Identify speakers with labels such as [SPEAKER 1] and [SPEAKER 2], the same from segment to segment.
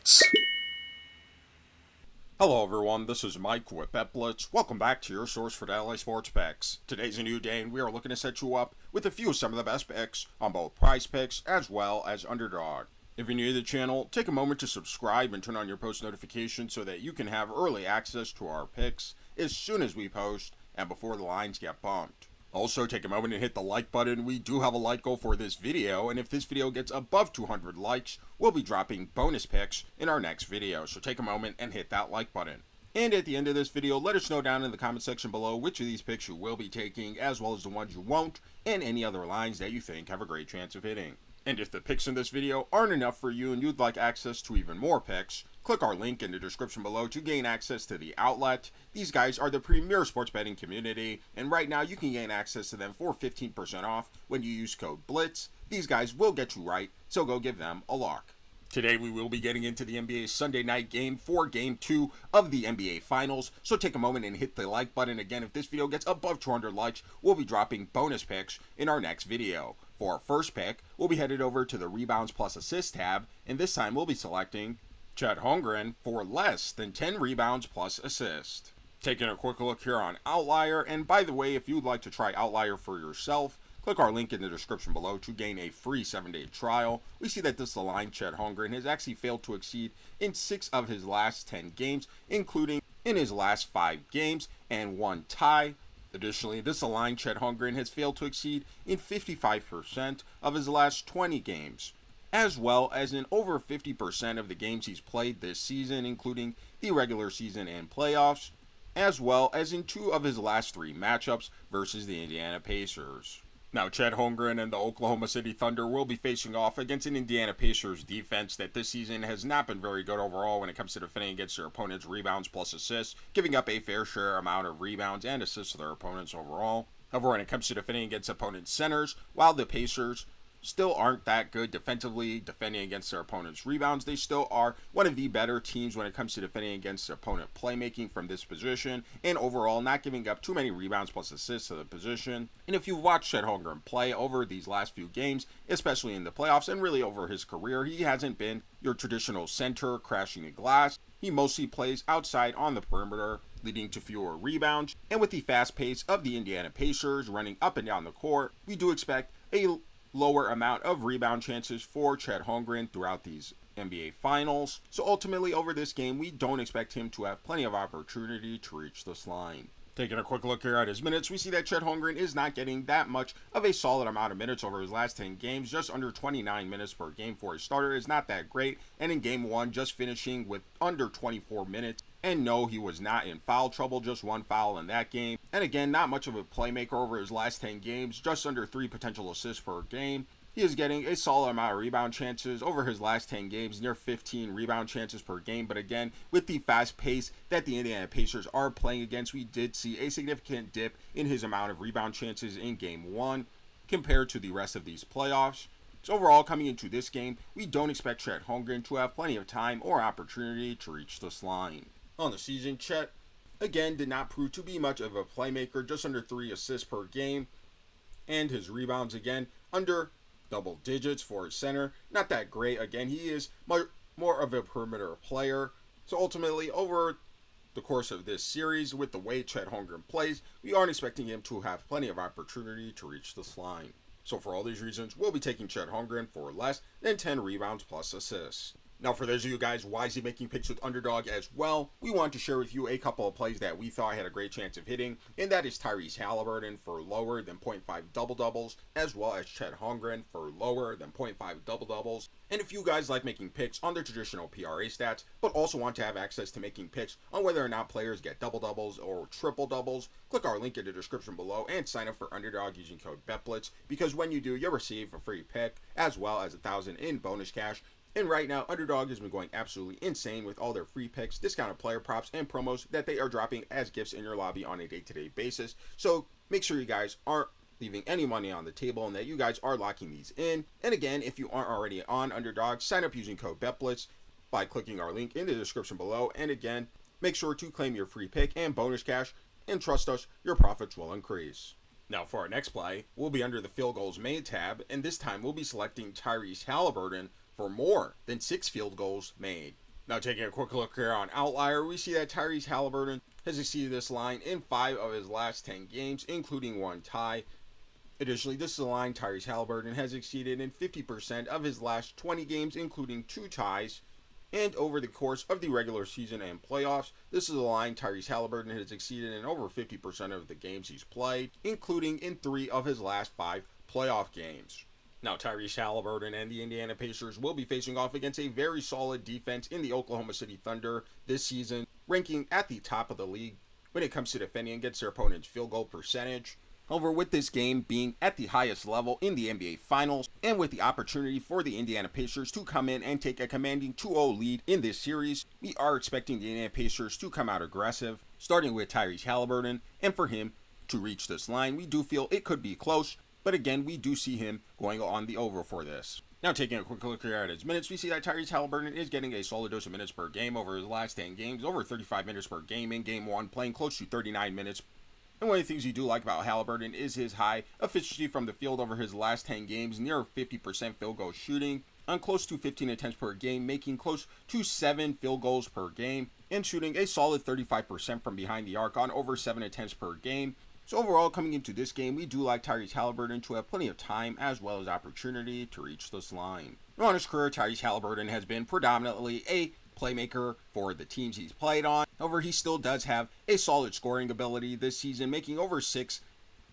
[SPEAKER 1] Sports.
[SPEAKER 2] Hello everyone, this is Mike with BetBlitz. Welcome back to your source for daily sports picks. Today's a new day and we are looking to set you up with a few of some of the best picks on both PrizePicks as well as Underdog. If you're new to the channel, take a moment to subscribe and turn on your post notifications so that you can have early access to our picks as soon as we post and before the lines get bumped. Also, take a moment and hit the like button. We do have a like goal for this video, and if this video gets above 200 likes, we'll be dropping bonus picks in our next video. So take a moment and hit that like button. And at the end of this video, let us know down in the comment section below which of these picks you will be taking, as well as the ones you won't, and any other lines that you think have a great chance of hitting. And if the picks in this video aren't enough for you and you'd like access to even more picks, click our link in the description below to gain access to the outlet. These guys are the premier sports betting community, and right now you can gain access to them for 15% off when you use code BLITZ. These guys will get you right, so go give them a look. Today we will be getting into the NBA Sunday night game for Game 2 of the NBA Finals, so take a moment and hit the like button. Again, if this video gets above 200 likes, we'll be dropping bonus picks in our next video. For our first pick, we'll be headed over to the Rebounds plus Assists tab, and this time we'll be selecting Chet Holmgren for less than 10 rebounds plus assist. Taking a quick look here on Outlier, and by the way, if you'd like to try Outlier for yourself, click our link in the description below to gain a free 7-day trial. We see that this line, Chet Holmgren, has actually failed to exceed in 6 of his last 10 games, including in his last 5 games and 1 tie. Additionally, this aligned Chet Holmgren has failed to exceed in 55% of his last 20 games, as well as in over 50% of the games he's played this season, including the regular season and playoffs, as well as in 2 of his last 3 matchups versus the Indiana Pacers. Now, Chet Holmgren and the Oklahoma City Thunder will be facing off against an Indiana Pacers defense that this season has not been very good overall when it comes to defending against their opponents' rebounds plus assists, giving up a fair share amount of rebounds and assists to their opponents overall. However, when it comes to defending against opponents' centers, while the Pacers still aren't that good defensively defending against their opponent's rebounds, they still are one of the better teams when it comes to defending against opponent playmaking from this position, and overall not giving up too many rebounds plus assists to the position. And if you've watched Chet Holmgren play over these last few games, especially in the playoffs and really over his career, he hasn't been your traditional center crashing the glass. He mostly plays outside on the perimeter, leading to fewer rebounds. And with the fast pace of the Indiana Pacers running up and down the court, we do expect a lower amount of rebound chances for Chet Holmgren throughout these NBA Finals. So ultimately over this game, we don't expect him to have plenty of opportunity to reach this line. Taking a quick look here at his minutes, we see that Chet Holmgren is not getting that much of a solid amount of minutes over his last 10 games. Just under 29 minutes per game for a starter is not that great, and in Game 1 just finishing with under 24 minutes. And no, he was not in foul trouble, just 1 foul in that game. And again, not much of a playmaker over his last 10 games, just under 3 potential assists per game. He is getting a solid amount of rebound chances over his last 10 games, near 15 rebound chances per game. But again, with the fast pace that the Indiana Pacers are playing against, we did see a significant dip in his amount of rebound chances in Game 1 compared to the rest of these playoffs. So overall, coming into this game, we don't expect Chet Holmgren to have plenty of time or opportunity to reach this line. On the season, Chet, again, did not prove to be much of a playmaker, just under 3 assists per game. And his rebounds, again, under double digits for his center. Not that great. Again, he is more of a perimeter player. So ultimately, over the course of this series, with the way Chet Holmgren plays, we aren't expecting him to have plenty of opportunity to reach this line. So for all these reasons, we'll be taking Chet Holmgren for less than 10 rebounds plus assists. Now, for those of you guys wisely making picks with Underdog as well, we want to share with you a couple of plays that we thought had a great chance of hitting, and that is Tyrese Haliburton for lower than 0.5 double-doubles, as well as Chet Holmgren for lower than 0.5 double-doubles. And if you guys like making picks on their traditional PRA stats, but also want to have access to making picks on whether or not players get double-doubles or triple-doubles, click our link in the description below and sign up for Underdog using code BETBLITZ, because when you do, you'll receive a free pick, as well as $1,000 in bonus cash. And right now, Underdog has been going absolutely insane with all their free picks, discounted player props, and promos that they are dropping as gifts in your lobby on a day-to-day basis. So make sure you guys aren't leaving any money on the table and that you guys are locking these in. And again, if you aren't already on Underdog, sign up using code BETBLITZ by clicking our link in the description below. And again, make sure to claim your free pick and bonus cash, and trust us, your profits will increase. Now for our next play, we'll be under the field goals made tab, and this time we'll be selecting Tyrese Haliburton for more than 6 field goals made. Now taking a quick look here on Outlier, we see that Tyrese Haliburton has exceeded this line in 5 of his last 10 games, including one tie. Additionally, this is a line Tyrese Haliburton has exceeded in 50% of his last 20 games, including 2 ties. And over the course of the regular season and playoffs, this is a line Tyrese Haliburton has exceeded in over 50% of the games he's played, including in 3 of his last 5 playoff games. Now, Tyrese Haliburton and the Indiana Pacers will be facing off against a very solid defense in the Oklahoma City Thunder this season, ranking at the top of the league when it comes to defending against their opponent's field goal percentage. However, with this game being at the highest level in the NBA Finals, and with the opportunity for the Indiana Pacers to come in and take a commanding 2-0 lead in this series, we are expecting the Indiana Pacers to come out aggressive, starting with Tyrese Haliburton, and for him to reach this line. We do feel it could be close, but again, we do see him going on the over for this. Now taking a quick look here at his minutes, we see that Tyrese Haliburton is getting a solid dose of minutes per game over his last 10 games, over 35 minutes per game in Game 1, playing close to 39 minutes. And one of the things you do like about Haliburton is his high efficiency from the field over his last 10 games, near 50% field goal shooting, on close to 15 attempts per game, making close to 7 field goals per game, and shooting a solid 35% from behind the arc on over 7 attempts per game. So overall, coming into this game, we do like Tyrese Haliburton to have plenty of time as well as opportunity to reach this line. On his career, Tyrese Haliburton has been predominantly a playmaker for the teams he's played on. However, he still does have a solid scoring ability this season, making over 6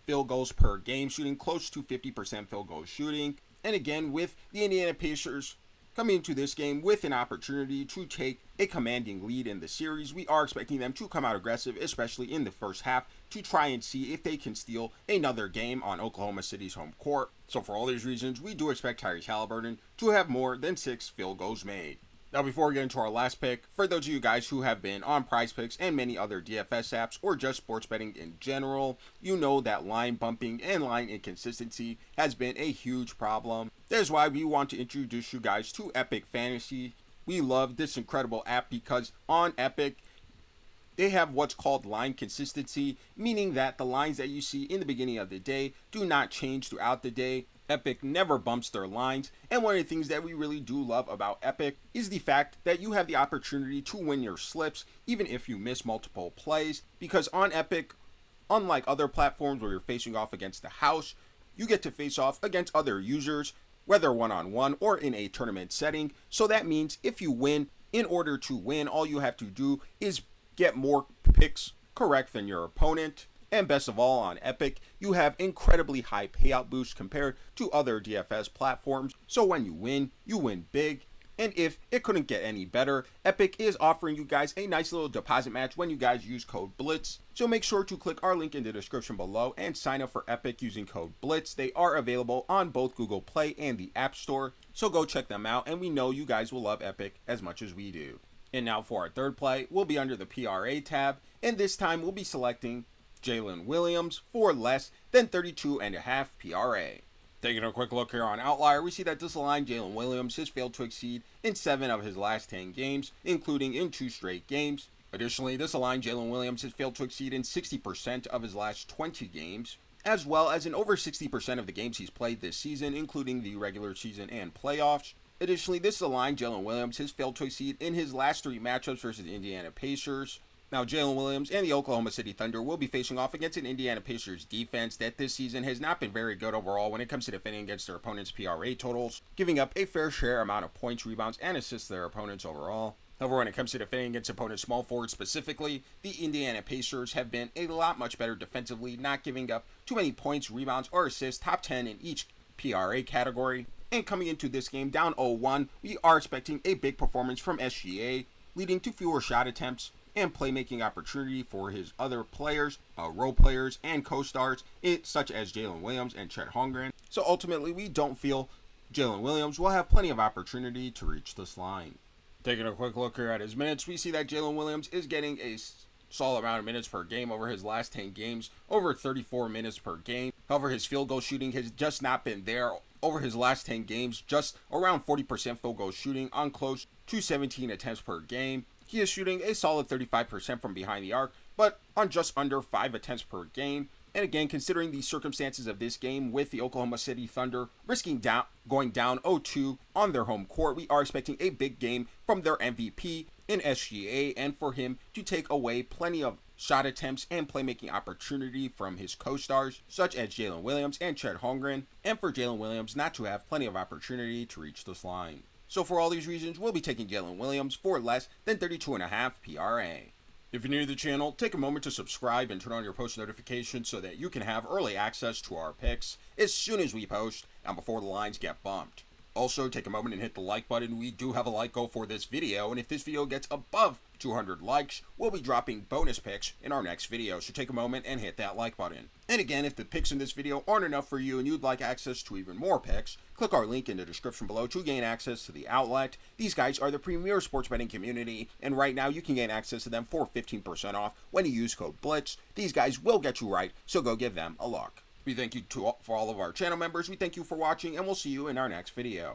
[SPEAKER 2] field goals per game, shooting close to 50% field goal shooting. And again, with the Indiana Pacers coming into this game with an opportunity to take a commanding lead in the series, we are expecting them to come out aggressive, especially in the first half, to try and see if they can steal another game on Oklahoma City's home court. So for all these reasons, we do expect Tyrese Haliburton to have more than 6 field goals made. Now, before we get into our last pick, for those of you guys who have been on PrizePicks and many other DFS apps or just sports betting in general, you know that line bumping and line inconsistency has been a huge problem. That is why we want to introduce you guys to Epic Fantasy. We love this incredible app because on Epic, they have what's called line consistency, meaning that the lines that you see in the beginning of the day do not change throughout the day. Epic never bumps their lines, and one of the things that we really do love about Epic is the fact that you have the opportunity to win your slips even if you miss multiple plays, because on Epic, unlike other platforms where you're facing off against the house, you get to face off against other users, whether one-on-one or in a tournament setting. So that means if you win, in order to win, all you have to do is get more picks correct than your opponent. And best of all, on Epic, you have incredibly high payout boosts compared to other DFS platforms. So when you win big. And if it couldn't get any better, Epic is offering you guys a nice little deposit match when you guys use code BLITZ. So make sure to click our link in the description below and sign up for Epic using code BLITZ. They are available on both Google Play and the App Store. So go check them out, and we know you guys will love Epic as much as we do. And now for our third play, we'll be under the PRA tab, and this time we'll be selecting Jalen Williams for less than 32.5 PRA. Taking a quick look here on Outlier, we see that this line Jalen Williams has failed to exceed in 7 of his last 10 games, including in 2 straight games. Additionally, this line Jalen Williams has failed to exceed in 60% of his last 20 games, as well as in over 60% of the games he's played this season, including the regular season and playoffs. Additionally, this is a line Jalen Williams has failed to exceed in his last 3 matchups versus the Indiana Pacers. Now, Jalen Williams and the Oklahoma City Thunder will be facing off against an Indiana Pacers defense that this season has not been very good overall when it comes to defending against their opponents' PRA totals, giving up a fair share amount of points, rebounds, and assists to their opponents overall. However, when it comes to defending against opponents' small forwards specifically, the Indiana Pacers have been a lot much better defensively, not giving up too many points, rebounds, or assists, top 10 in each PRA category. And coming into this game down 0-1, we are expecting a big performance from SGA, leading to fewer shot attempts and playmaking opportunity for his other players, role players, and co-stars, such as Jalen Williams and Chet Holmgren. So ultimately, we don't feel Jalen Williams will have plenty of opportunity to reach this line. Taking a quick look here at his minutes, we see that Jalen Williams is getting a solid amount of minutes per game over his last 10 games, over 34 minutes per game. However, his field goal shooting has just not been there over his last 10 games, just around 40% field goal shooting on close to 17 attempts per game. He is shooting a solid 35% from behind the arc, but on just under 5 attempts per game. And again, considering the circumstances of this game with the Oklahoma City Thunder going down 0-2 on their home court, we are expecting a big game from their MVP in SGA, and for him to take away plenty of shot attempts and playmaking opportunity from his co-stars, such as Jalen Williams and Chet Holmgren, and for Jalen Williams not to have plenty of opportunity to reach this line. So for all these reasons, we'll be taking Jalen Williams for less than 32.5 PRA. If you're new to the channel, take a moment to subscribe and turn on your post notifications so that you can have early access to our picks as soon as we post and before the lines get bumped. Also, take a moment and hit the like button. We do have a like goal for this video, and if this video gets above 200 likes, we'll be dropping bonus picks in our next video, so take a moment and hit that like button. And again, if the picks in this video aren't enough for you and you'd like access to even more picks, click our link in the description below to gain access to the outlet. These guys are the premier sports betting community, and right now you can gain access to them for 15% off when you use code BLITZ. These guys will get you right, so go give them a look. We thank you for all of our channel members. We thank you for watching, and we'll see you in our next video.